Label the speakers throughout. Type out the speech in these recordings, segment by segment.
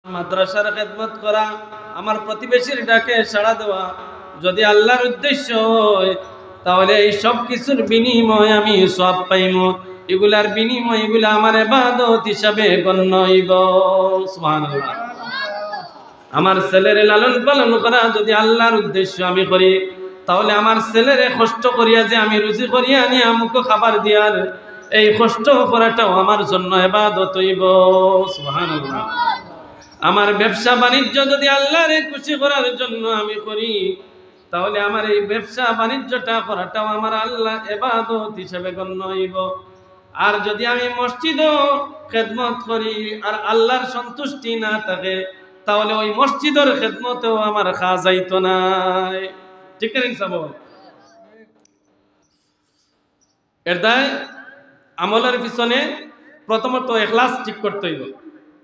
Speaker 1: মাদ্রাসার খেদমত করা, আমার প্রতিবেশীর ডাকে সাড়া দেওয়া যদি আল্লাহর উদ্দেশ্য হয়, তাহলে এই সব কিছুর বিনিময় আমি সব পাইব। এগুলার বিনিময় এগুলা আমার ইবাদত হিসাবে গণ্য হইব। সুবহানাল্লাহ। আমার ছেলের লালন পালন করা যদি আল্লাহর উদ্দেশ্য আমি করি, তাহলে আমার ছেলেরে কষ্ট করিয়া যে আমি রুজি করিয়া আনি আমাকে খাবার দিয়ার, এই কষ্ট করাটাও আমার জন্য ইবাদত হইব। সুবহানাল্লাহ। আমার ব্যবসা বাণিজ্য যদি আল্লাহরে খুশি করার জন্য আমি করি, তাহলে আমার এই ব্যবসা বাণিজ্যটা করাটাও আমার আল্লাহ ইবাদত হিসেবে গণ্য হইব। আর যদি আমি মসজিদও খেদমত করি আর আল্লাহর সন্তুষ্টি না থাকে, তাহলে ওই মসজিদের খেদমতেও আমার খাওয়া যাইতো না। ঠিক না ইনসাফ? এর দায় আমলের পিছনে প্রথমত ইখলাস ঠিক করতে হইব।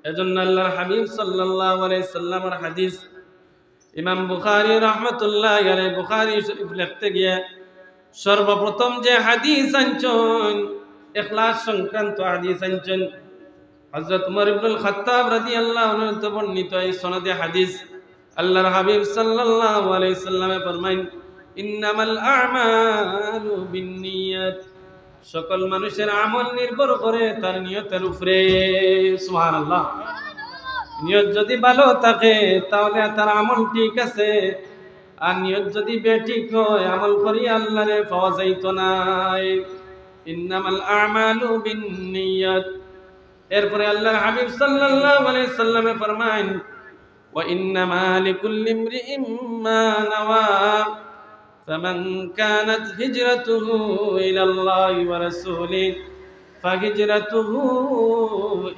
Speaker 1: এজন্য আল্লাহর হাবিব সাল্লাল্লাহু আলাইহি সাল্লামের হাদিস ইমাম বুখারী রাহমাতুল্লাহি আলাইহি বুখারী শরীফ লিখতে গিয়ে সর্বপ্রথম যে হাদিস আনছেন, ইখলাস সংক্রান্ত হাদিস আনছেন। হযরত ওমর ইবনুল খাত্তাব রাদিয়াল্লাহু আনহু থেকে বর্ণিত এই সনদে হাদিস, আল্লাহর হাবিব সাল্লাল্লাহু আলাইহি সাল্লামে ফরমায়েন, ইন্নামাল আ'মালু বিন্নিয়াত, সকল মানুষের আমল নির্ভর করে তার নিয়তের উপরে। সুবহানাল্লাহ। নিয়ত যদি ভালো থাকে তাহলে তার আমল ঠিক আছে, আর নিয়ত যদি বেঠিক হয় আমল করি আল্লাহরে পাওয়া যাইতো না। ইন্নামাল আ'মালু বিন্নিয়াত। এরপরে আল্লাহর হাবিব সাল্লাল্লাহু আলাইহি সাল্লামে ফরমায়েন, ওয়া ইন্নামা লিকুল্লি ইমরিইম মা নাওয়া, فمن كانت هجرته إلى الله ورسوله فهجرته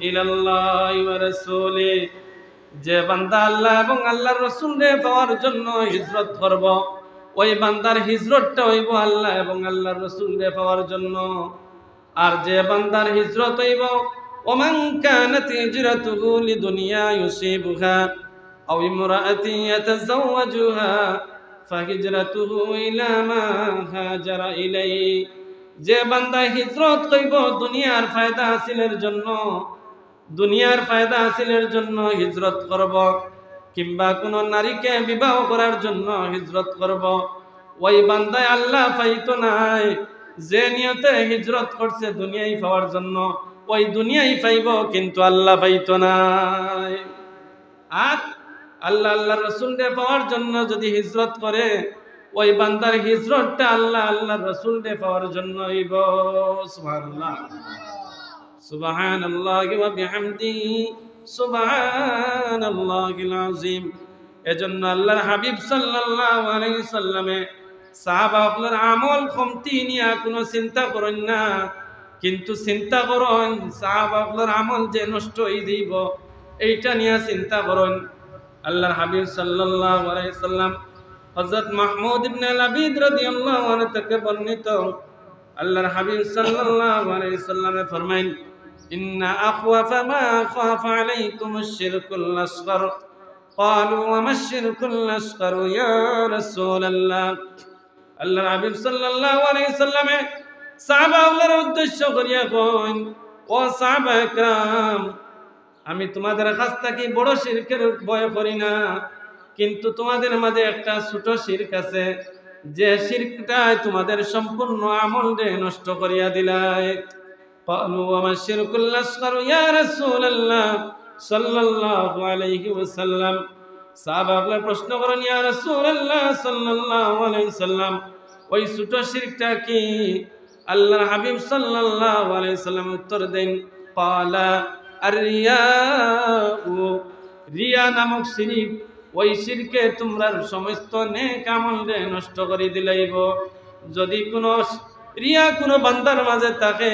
Speaker 1: إلى الله ورسوله। যে বান্দা আল্লাহ এবং আল্লাহর রাসূলকে পাওয়ার জন্য হিজরত করব, ওই বান্দার হিজরতটা হইব আল্লাহ এবং আল্লাহর রাসূলকে পাওয়ার জন্য। আর যে বান্দার হিজরত হইব, ওমান কানাত হিজরাতুহু লিদুনিয়া ইউসিবুহা আও ইমরাআতিন ইয়াতাযাওয়াজুহা ফাহিজরাতুহু ইলা মা হাজারা ইলাইহি। যে বান্দা হিজরত কইব দুনিয়ার ফায়দা হাসিলের জন্য, দুনিয়ার ফায়দা হাসিলের জন্য হিজরত করব, কিংবা কোন নারীকে বিবাহ করার জন্য হিজরত করব, ওই বান্দায় আল্লাহ পাইতো নাই। যে নিয়তে হিজরত করছে দুনিয়াই পাওয়ার জন্য, ওই দুনিয়াই পাইব, কিন্তু আল্লাহ পাইতো নাই। আর আল্লাহ আল্লাহর রাসূলকে পাওয়ার জন্য যদি হিজরত করে, ওই বান্দার হিজরতটা আল্লাহ আল্লাহর রাসূলকে পাওয়ার জন্য হইব। সুবহানাল্লাহ। সুবহানাল্লাহি ওয়া বিহামদিহি সুবহানাল্লাহিল আযীম। এজন্য আল্লাহর হাবিব সাল্লাল্লাহু আলাইহি সাল্লামে সাহাবাদের আমল কমতি নিয়ে কোনো চিন্তা করেন না, কিন্তু চিন্তা করেন সাহাবাদের আমল যে নষ্ট হয়ে যাইব, এইটা নিয়ে চিন্তা করেন। আল্লাহর হাবিব সাল্লাল্লাহু আলাইহি সাল্লাম হযরত মাহমুদ ইবনে লাবিদ রাদিয়াল্লাহু আনহু থেকে বর্ণিত, আল্লাহর হাবিব সাল্লাল্লাহু আলাইহি সাল্লামে ফরমায়েন, ইন্না আখওয়াফা মা খাফা আলাইকুমুশ শিরকুল আসগর। ক্বালু ওয়া মাশ শিরকুল আসগর ইয়া রাসূলুল্লাহ। আল্লাহর হাবিব সাল্লাল্লাহু আলাইহি সাল্লামে সাহাবাদের উদ্দেশ্য করিয়া কইন, ও সাহাবায়ে کرام, আমি তোমাদের কাছ থেকে বড় শিরকের ভয় করি না, কিন্তু তোমাদের মাঝে একটা ছোট শিরক আছে, যে শিরকটা তোমাদের সম্পূর্ণ আমলকে নষ্ট করিয়া দিলায়। ক্বালু ওয়া মা শিরকুল আসগর ইয়া রাসূলুল্লাহ সাল্লাল্লাহু আলাইহি ওয়াসাল্লাম। সাহাবারা প্রশ্ন করেন, ইয়া রাসূলুল্লাহ সাল্লাল্লাহু আলাইহি সাল্লাম, ওই ছোট শিরকটা কি? আল্লাহর হাবিব সাল্লাল্লাহু আলাইহি সাল্লাম উত্তর দেন, ক্বালা আর-রিয়াউ, রিয়া নামক শিরক, ওই শিরকে তোমরা সমস্ত নেক আমলকে নষ্ট করে দিলাইব। যদি কোনো রিয়া কোনো বান্দার মাঝে থাকে,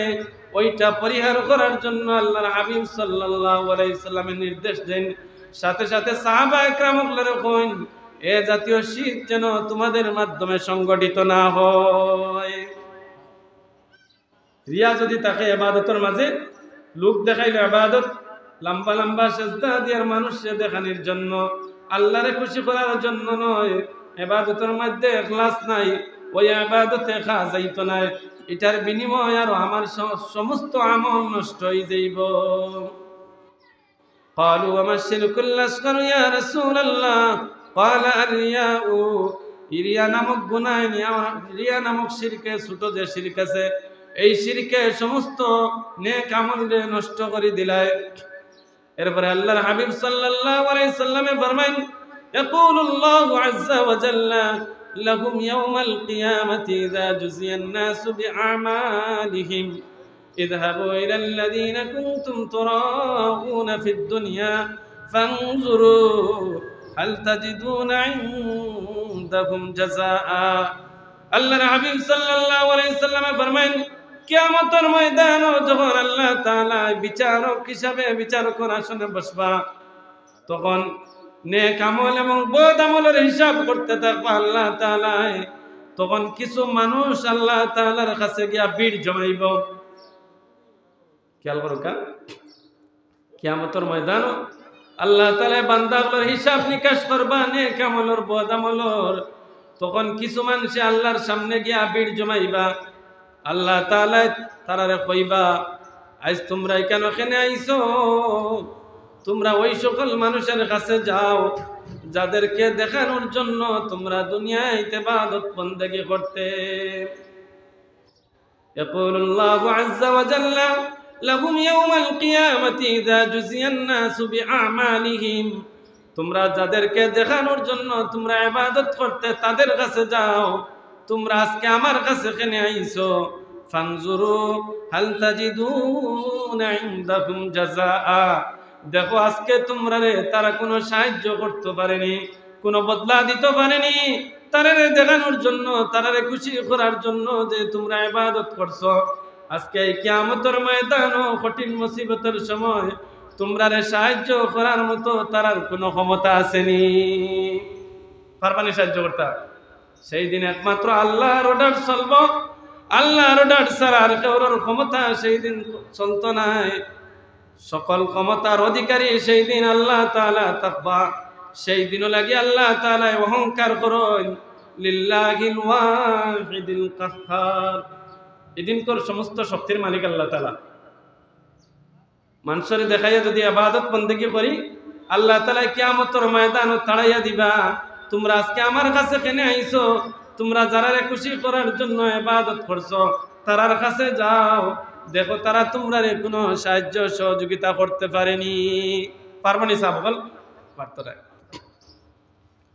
Speaker 1: ওইটা পরিহার করার জন্য আল্লাহর হাবিব সাল্লাল্লাহু আলাইহি সাল্লামের নির্দেশ দেন। সাথে সাথে সাহাবায়ে কেরামগণের কইন, এ জাতীয় শিরক যেন তোমাদের মাধ্যমে সংগঠিত না হয়। রিয়া যদি থাকে ইবাদতের মাঝে, লোক দেখাইলে ইবাদত, লম্বা লম্বা সিজদা দিয়ার মানুষকে দেখানোর জন্য, আল্লাহরে খুশি করার জন্য নয়, ইবাদতের মধ্যে ইখলাস নাই, ওই ইবাদতে খাওয়া যাইতো না। এটার বিনিময় আর আমার সমস্ত আমল নষ্ট হয়ে যাইব। قالوا وما الشرك الأصغر يا رسول الله قال الرياء ইরিয়া নামক গুনাহ রিয়া নামক শিরকে ছোট যে শিরক আছে এই শিরকে সমস্ত নেক আমলকে নষ্ট করে দিলায় এরপরে আল্লাহর হাবিব সাল্লাল্লাহু আলাইহি সাল্লামে ফরমায়েন ইয়াকুলুল্লাহু আযজা ওয়া জাল্লা লাহুম ইয়াওমাল কিয়ামাতি ইযা জুজিয়ান নাসু বিআমালিহিম اذهبوا إلى الذين كنتم تراءون في الدنيا فانظروا هل تجدون عندهم جزاء الله الحبيب صلى الله عليه وسلم فرمائن কিয়ামতের ময়দানে যখন আল্লাহ তাআলা বিচারক হিসাবে বিচারকের আসনে বসবা তখন নেক আমল এবং বদ আমলের হিসাব করতে থাকবে আল্লাহ তাআলা তখন কিছু মানুষ আল্লাহ তাআলার কাছে গিয়া ভিড় জমাইব খেয়াল করো কিয়ামতের ময়দানে আল্লাহ তাআলা বান্দাগুলোর হিসাব নিকাশ করবা নেক আমলের বদ আমলের তখন কিছু মানুষ আল্লাহর সামনে গিয়া ভিড় জমাইবা আল্লাহ তাআলা তারারে কইবা আজ তোমরা কেন আইছো তোমরা ওই সকল মানুষের কাছে যাও যাদেরকে দেখানোর জন্য তোমরা দুনিয়ায় ইবাদত বندگی করতে يقول الله عز وجل لهم يوم القيامة إذا جزي الناس بأعمالهم তোমরা যাদেরকে দেখানোর জন্য তোমরা ইবাদত করতে তাদের কাছে যাও তোমরা আজকে আমার কাছে কেন আইছো ফানজুরু হাল তাজিদুনা ইনদাকুম জাযাআ দেখো আজকে তোমরা তারা কোনো সাহায্য করতে পারেনি কোনো বদলা দিতে পারেনি তারারে দেখানোর জন্য তারারে খুশি করার জন্য যে তোমরা ইবাদত করছো আজকে এই কিয়ামতের ময়দানে কঠিন মুসিবতের সময় তোমরারে সাহায্য করার মতো তারার কোনো ক্ষমতা আসেনি পারবানি সাহায্য করতে সেই দিন একমাত্র আল্লাহর অর্ডার চলবো আল্লাহর অর্ডার ছাড়া আর কারোর ক্ষমতা সেই দিন চলতো না সকল ক্ষমতার অধিকারী সেই দিন আল্লাহ তাআলা তাকবা সেই দিনও লাগি আল্লাহ তাআলা অহংকার করেন লিল্লাহিল ওয়াহিদিল কাহ্হার এদিন কর সমস্ত শক্তির মালিক আল্লাহ তাআলা মানুষের দেখাইয়া যদি ইবাদত বندگی করি আল্লাহ তাআলা কিয়ামতের ময়দানে তাড়াইয়া দিবা তোমরা আজকে আমার কাছে কেন আইছো তোমরা যারারে খুশি করার জন্য ইবাদত করছো তারার কাছে যাও দেখো তারা তোমরারে কোনো সাহায্য সহযোগিতা করতে পারেনি পারবানি সাবল পারতো না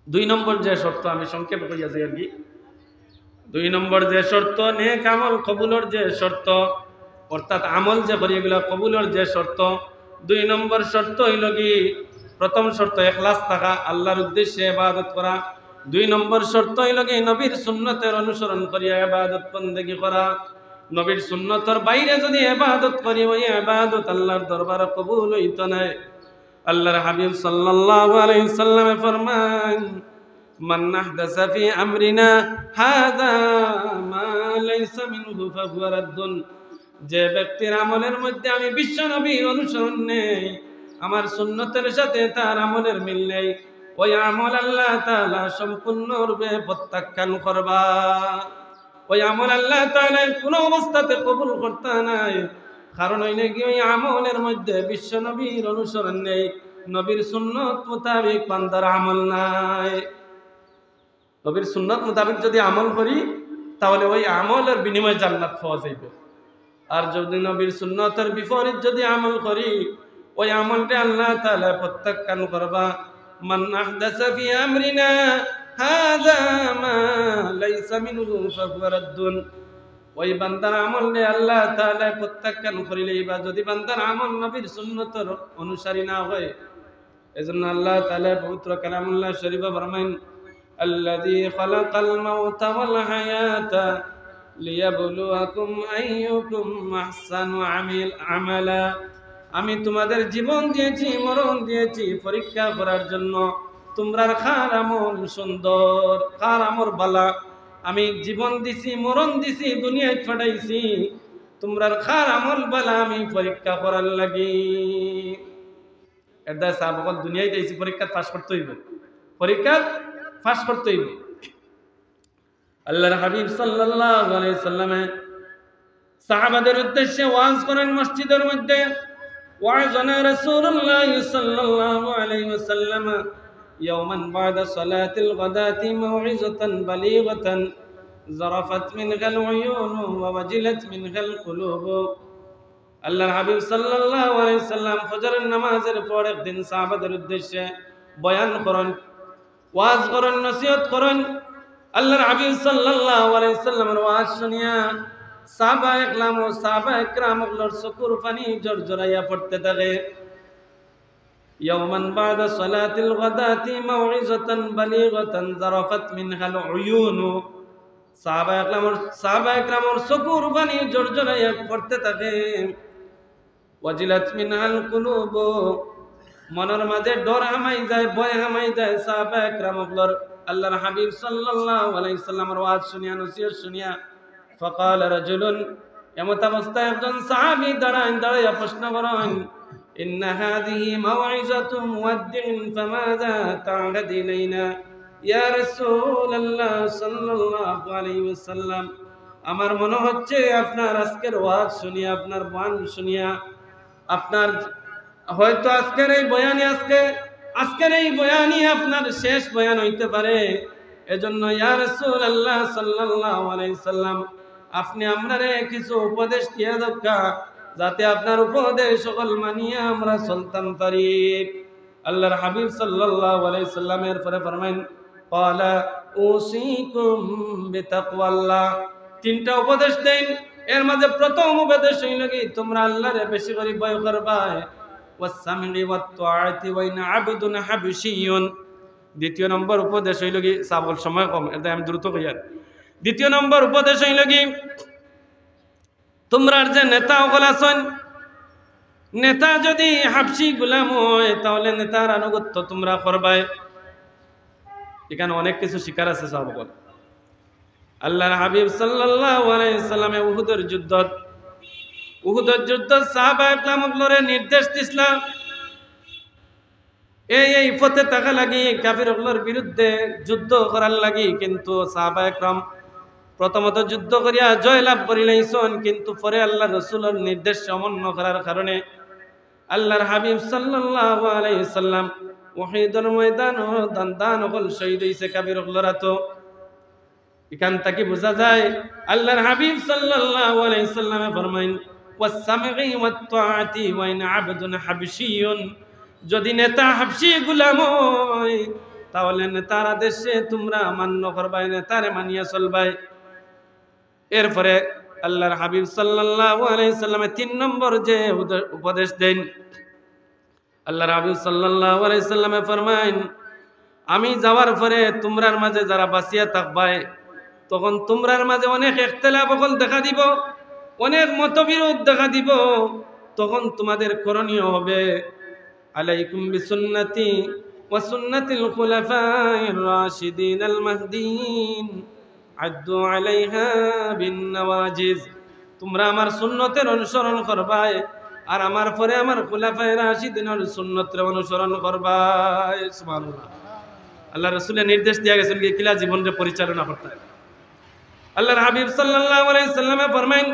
Speaker 1: দুই নম্বর যে শর্ত আমি সংক্ষেপে কইয়া যাই আর কি দুই নম্বর যে শর্ত নেক আমল কবুলের যে শর্ত অর্থাৎ আমল যে করি এগুলা কবুলের যে শর্ত দুই নম্বর শর্ত হইল কি প্রথম শর্ত ইখলাস থাকা আল্লাহর উদ্দেশ্যে ইবাদত করা দুই নম্বর শর্ত হইল কি নবীর সুন্নতের অনুসরণ করিয়া ইবাদত বندگی করা নবীর সুন্নতের বাইরে যদি ইবাদত করি ওই ইবাদত আল্লাহর দরবারে কবুল হইতো না আল্লাহর হাবিব সাল্লাল্লাহু আলাইহি সাল্লাম ফরমান মান আহদাসা ফি আমরিনা হাযা মা লাইসা মিনহু ফাহুয়া রাদ্দুন যে ব্যক্তির আমলের মধ্যে আমি বিশ্ব নবীর অনুসরণ নেই আমার সুন্নতের সাথে তার আমলের মিল নেই ওই আমল আল্লাহ তাআলা সম্পূর্ণরূপে প্রত্যাখ্যান করবা ওই আমল আল্লাহ তাআলা কোন অবস্থাতে কবুল করতে নাই কারণ হইলে কি ওই আমলের মধ্যে বিশ্ব নবীর অনুসরণ নেই নবীর সুন্নত মোতাবেক বান্দার আমল নাই নবীর সুন্নত মোতাবেক যদি আমল করি তাহলে ওই আমলের বিনিময়ে জান্নাত পাওয়া যাবে আর যদি নবীর সুন্নতের বিপরীত যদি আমল করি ওই আমলটা আল্লাহ তাআলা প্রত্যাখ্যান করবা মান আহদাসা ফি আমরিনা হাযা মা লাইসা মিনহু ফাহুয়া রাদ্দুন ওই বান্দার আমলে আল্লাহ তাআলা প্রত্যাখ্যান করিলে বা যদি বান্দার আমল নবীর সুন্নতের অনুসারী না হয় এজন্য আল্লাহ তাআলা পবিত্র কালামুল্লাহ শরীফে ফরমায়েন আল্লাযী খালাকাল মাউতা ওয়াল হায়াতা লিয়াবলুয়াকুম আইয়ুকুম আহসানু আমালা আমি তোমাদের জীবন দিয়েছি মরণ দিয়েছি পরীক্ষা করার জন্য তোমরার খার আমল সুন্দর খার আমল বালা আমি জীবন দিছি মরণ দিছি দুনিয়ায় পাঠাইছি তোমরার খার আমল বালা আমি পরীক্ষা করার লাগি এটা সাবকল দুনিয়ায় দিয়েছি পরীক্ষা পাস করতে হইব পরীক্ষা পাস করতে হইব আল্লাহর হাবিব সাল্লাল্লাহু আলাইহি সাল্লামে সাহাবাদের উদ্দেশ্যে ওয়াজ করেন মসজিদের মধ্যে وعظنا رسول الله صلى الله عليه وسلم يوما بعد صلاة الغداة موعظة بليغة ظرفت منها العيون ووجلت منها القلوب আল্লাহর হাবিব সাল্লাল্লাহু আলাইহি সাল্লাম ফজরের নামাজের পর একদিন সাহাবাদের উদ্দেশ্যে বয়ান করেন, ওয়াজ করেন, নসিহত করেন। আল্লাহর হাবিব সাল্লাল্লাহু আলাইহি সাল্লামের ওয়াজ শুনিয়া সাহাবায়ে কেরাম ও সাহাবায়ে কেরামগুলোর চকুর পানি জড়জড়াইয়া পড়তে থাকে। ইয়াওমান বাদা সালাতিল গাদাতি মাউইযাতান বালিগাতান যারাফাত মিনহাল উয়ুন। সাহাবায়ে কেরামর চকুর পানি জড়জড়াইয়া পড়তে থাকে। ওয়াজিলাত মিনহাল কুলুব, মনের মাঝে ডর হামাই যায়, ভয় হামাই যায় সাহাবায়ে কেরামগুলোর। আল্লাহর হাবিব সাল্লাল্লাহু আলাইহি সাল্লামের ওয়াজ শুনিয়া, নসিহত শুনিয়া, ফাকাল রাজুলুন, এমত অবস্থায় একজন সাহাবী দাঁড়াইয়া প্রশ্ন করেন, ইন্না হাযিহি মাউইযাতু মুওয়াদ্দিন ফামাযা তা'আদ ইলাইনা ইয়া রাসূলুল্লাহ সাল্লাল্লাহু আলাইহি ওয়াসাল্লাম। আমার মনে হচ্ছে আপনার আজকের ওয়াজ শুনিয়া, আপনার বয়ান শুনিয়া, আপনার হয়তো আজকের এই বয়ানই আপনার শেষ বয়ান হইতে পারে। এজন্য ইয়া রাসূলুল্লাহ সাল্লাল্লাহু আলাইহি সাল্লাম, আপনি আমরারে কিছু উপদেশ দিয়া দক্কা, যাতে আপনার উপদেশ সকল মানিয়া আমরা চলতাম পারি। আল্লাহর হাবিব সাল্লাল্লাহু আলাইহি সাল্লাম এর পরে ফরমাইন, ক্বালা উসিকুম বিতাকওয়াল্লাহ। তিনটা উপদেশ দেন, এর মাঝে প্রথম উপদেশ হইল কি, তোমরা আল্লাহরে বেশি করে ভয় করবা। ওয়াসসামি ওয়াত তাআতি ওয়া ইন আবদুন হাবশিয়ুন। দ্বিতীয় নম্বর উপদেশ হইল কি, সাবল সময় কম, এটা আমি দ্রুত কইয়ার। দ্বিতীয় নম্বর উপদেশ হইল কি, তোমরা যে নেতা ওগুলো আছেন, নেতা যদি হাবশি গোলাম হয় তাহলে নেতার আনুগত্য তোমরা করবাই। এখানে অনেক কিছু শিকার আছে সাহাবাগণ। আল্লাহর হাবিব সাল্লাল্লাহু আলাইহি সাল্লামে উহুদের যুদ্ধ সাহাবায়ে কেরামগুলোরে নির্দেশ দিছিলেন, এই পথে থাকা লাগি, কাফিরগুলোর বিরুদ্ধে যুদ্ধ করার লাগি। কিন্তু সাহাবায়ে কেরাম প্রথমত যুদ্ধ করিয়া জয়লাভ করিলেন, কিন্তু পরে আল্লাহর রাসূলের নির্দেশ অমান্য করার কারণে আল্লাহর হাবিব সাল্লাল্লাহু আলাইহি সাল্লাম উহুদের ময়দান দান হল শহীদ হইছে কাফিরগুলোরা। তো এখান থেকে বোঝা যায় আল্লাহর হাবিব সাল্লাল্লাহু আলাইহি সাল্লামে ফরমাইন, ওয়াসসামি ওয়াত তাআতি ওয়া ইন আবদুন হাবশিয়ুন। যদি নেতা হাবশি গোলাম হয় তাহলে নেতার আদেশে তোমরা মান্য করবাই, নেতারে মানিয়া চলবাই। এরপরে আল্লাহর হাবিব সাল্লাল্লাহু আলাইহি সাল্লামে 3 নম্বর যে উপদেশ দেন, আল্লাহর হাবিব সাল্লাল্লাহু আলাইহি সাল্লামে ফরমাইন, আমি যাওয়ার পরে তোমরার মাঝে যারা বাঁচিয়া থাকবাই, তখন তোমরার মাঝে অনেক ইখতিলাফ দেখা দিব, অনেক মতবিরোধ দেখা দিব। তখন তোমাদের করণীয় হবে, আলাইকুম বিসুন্নতি ওয়া সুন্নাতিল খুলাফাইর রাশিদিনাল মাহদিয়িন আদ্দু আলাইহা বিন্নওয়াজিজ। তোমরা আমার সুন্নতের অনুসরণ করবাই, আর আমার পরে আমার খুলাফায়ে রাশিদিনের সুন্নতের অনুসরণ করবাই। সুবহানাল্লাহ। আল্লাহ রাসূলের নির্দেশ দিয়া গেছেন কি কিলা জীবনকে পরিচালনা করতে হয়। আল্লাহর হাবিব সাল্লাল্লাহু আলাইহি সাল্লামে ফরমাইন,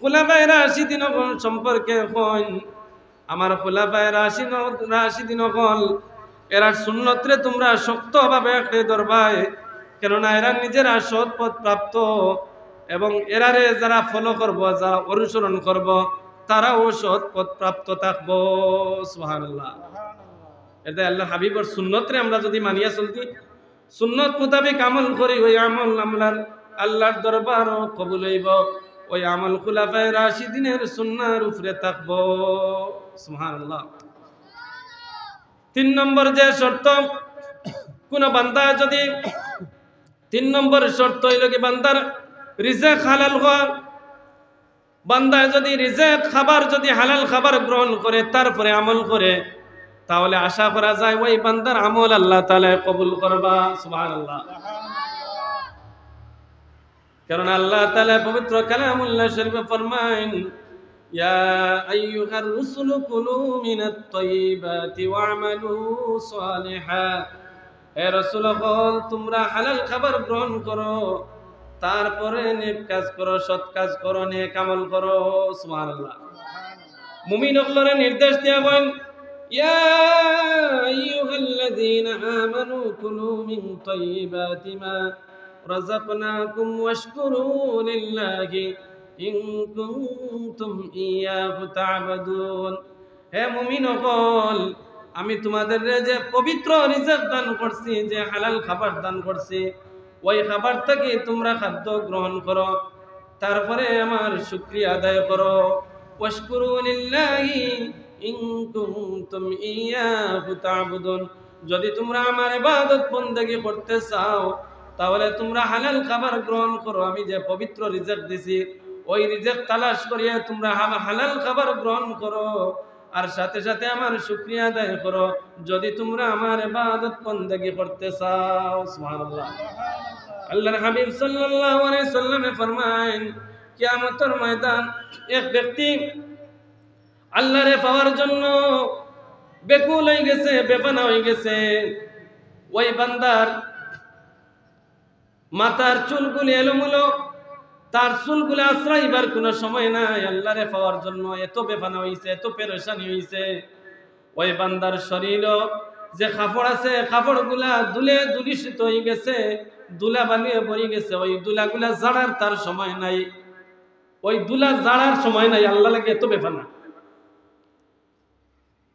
Speaker 1: খুলাফায়ে রাশিদিন সম্পর্কে কোন, আমার খুলাফায়ে রাশিদিন হল এরা সুন্নতরে তোমরা শক্তভাবে আঁকড়ে ধরবাই, কেননা এরা নিজেরা সৎ পথ প্রাপ্ত, এবং এরারে যারা ফলো করব, যারা অনুসরণ করব, তারাও সৎ পথ প্রাপ্ত থাকবো। সুবহানাল্লাহ। এটা আল্লাহর হাবিবের সুন্নতরে আমরা যদি মানিয়া চলতি, সুন্নত মোতাবেক আমল করি, ওই আমল আমলার আল্লাহর দরবারও কবুল হইব, ওই আমল খুলাফায়ে রাশিদিনের সুন্নাহর উপরে থাকবো। সুবহানাল্লাহ। 3 নম্বর যে শর্ত, কোন বান্দা যদি 3 নম্বর শর্ত হইল কি, বান্দার রিজিক হালাল হওয়া। বান্দা যদি রিজিক খাবার, যদি হালাল খাবার গ্রহণ করে তারপরে আমল করে, তাহলে আশা করা যায় ওই বান্দার আমল আল্লাহ তাআলা কবুল করবা। সুবহানাল্লাহ। কারণ আল্লাহ তাআলা পবিত্র কালামুল্লাহ শরীফে ফরমায়েন, ইয়া আইয়ুহার রুসুলু কুলু মিনাত তাইয়্যিবাতি ওয়া'মালু সালিহা। হে রাসূলগণ, তোমরা হালাল খাবার গ্রহণ করো, তারপরে নেক কাজ করো, সৎ কাজ করো, নেক আমল করো। সুবহানাল্লাহ। মুমিন হকলরে নির্দেশ দিয়া বলেন ইয়া আইয়ুহাল্লাযীনা আমানু কুলু মিন তাইয়্যিবাতি মা রাযাকনাকুম ওয়াশকুরু লিল্লাহি ইন কুনতুম ইয়্যাহু তা'বুদুন। হে মুমিন হকল, আমি তোমাদের যে পবিত্র রিজিক দান করছি, যে হালাল খাবার দান করছি, ওই খাবার থেকে তোমরা খাদ্য গ্রহণ করো, তারপরে আমার শুকরিয়া আদায় করো। ওয়াশকুরু লিল্লাহি ইন কুনতুম ইয়্যাহু তা'বুদুন। যদি তোমরা আমার ইবাদত বندگی করতে চাও তাহলে তোমরা হালাল খাবার গ্রহণ করো। আমি যে পবিত্র রিজিক দিছি ওই রিজিক তালাশ করিয়া তোমরা হালাল খাবার গ্রহণ করো, আর সাথে সাথে আমার শুকরিয়া আদায় করো যদি তোমরা আমার ইবাদত বندگی করতে চাও। সুবহানাল্লাহ। আল্লাহর হাবিব সাল্লাল্লাহু আলাইহি সাল্লামে ফরমায়েন কিয়ামতের ময়দান এক ব্যক্তি আল্লাহরে পাওয়ার জন্য বেকুল হয়ে গেছে, বেপনা হয়ে গেছে। ওই বান্দার মাথার চুলগুলি এলোমেলো, তার চুলগুলো আশ্রয়বার কোনো সময় নাই। আল্লাহরে পাওয়ার জন্য এত বেপনা হইছে, এত পেরেশানি হইছে। ওই বান্দার শরীর যে কাপড় আছে কাপড়গুলা দুলে দুলিশিত হয়ে গেছে, দুলা বানিয়ে পড়ে গেছে। ওই দুলাগুলা জাড়ার তার সময় নাই, ওই দুলা জাড়ার সময় নাই। আল্লাহ লাগে এত বেপনা,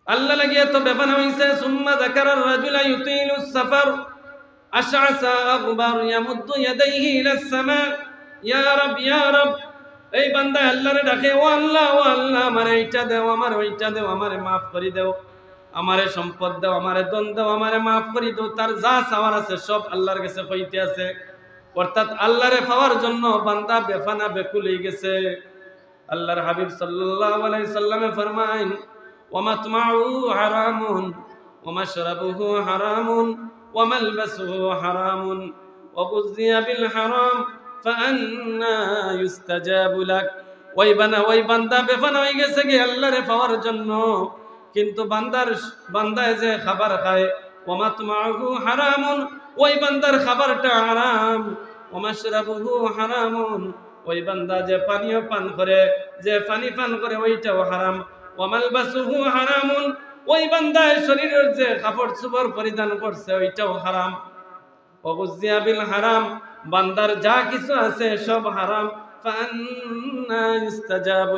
Speaker 1: আল্লাহ লাগে এত বেপনা হইছে। সুম্মা যাকারার রাজুলা ইউতিলুস সাফার আশআসা আগবার ইয়ামুদ্দু ইয়াদাইহি ইলাস সামা ইয়া রাব ইয়া রাব। এই বান্দা আল্লাহরে ডাকে, ও আল্লাহ ও আল্লাহ, আমারে এইটা দাও, আমার ওইটা দাও, আমারে মাফ করে দাও, আমারে সম্পদ দাও, আমারে ধন দাও, আমারে মাফ করে দাও। তার যা চাওয়ার আছে সব আল্লাহর কাছে কইতে আছে। অর্থাৎ আল্লাহরে পাওয়ার জন্য বান্দা বেফানা বেকুল হয়ে গেছে। আল্লাহর হাবিব সাল্লাল্লাহু আলাইহি সাল্লামে ফরমায়েন ওয়া মাতমাউ হারামুন ওয়া মাশরাবুহু হারামুন ওয়া মালবাসুহু হারামুন ওয়া গুযিয়া বিল হারাম ফাআন্না ইউস্তাজাবু লাক। ওই বান্দা বেফানা হয়ে গেছে কি আল্লাহরে পাওয়ার জন্য, কিন্তু বান্দায় যে খাবার খায় ওয়া মাতমাউহু হারামুন, ওই বান্দার খাবারটা হারাম। ওয়া মাশরাবুহু হারামুন, ওই বান্দা যে পানীয় পান করে, যে পানি পান করে ওইটাও হারাম। ওয়া মালবাসুহু হারামুন, ওই বান্দায় শরীরের যে কাপড় চোপড় পরিধান করছে ওইটাও হারাম। ওয়া গুযিয়া বিল হারাম, বান্দার যা কিছু আছে সব হারাম। ফাআন্না ইউস্তাজাবু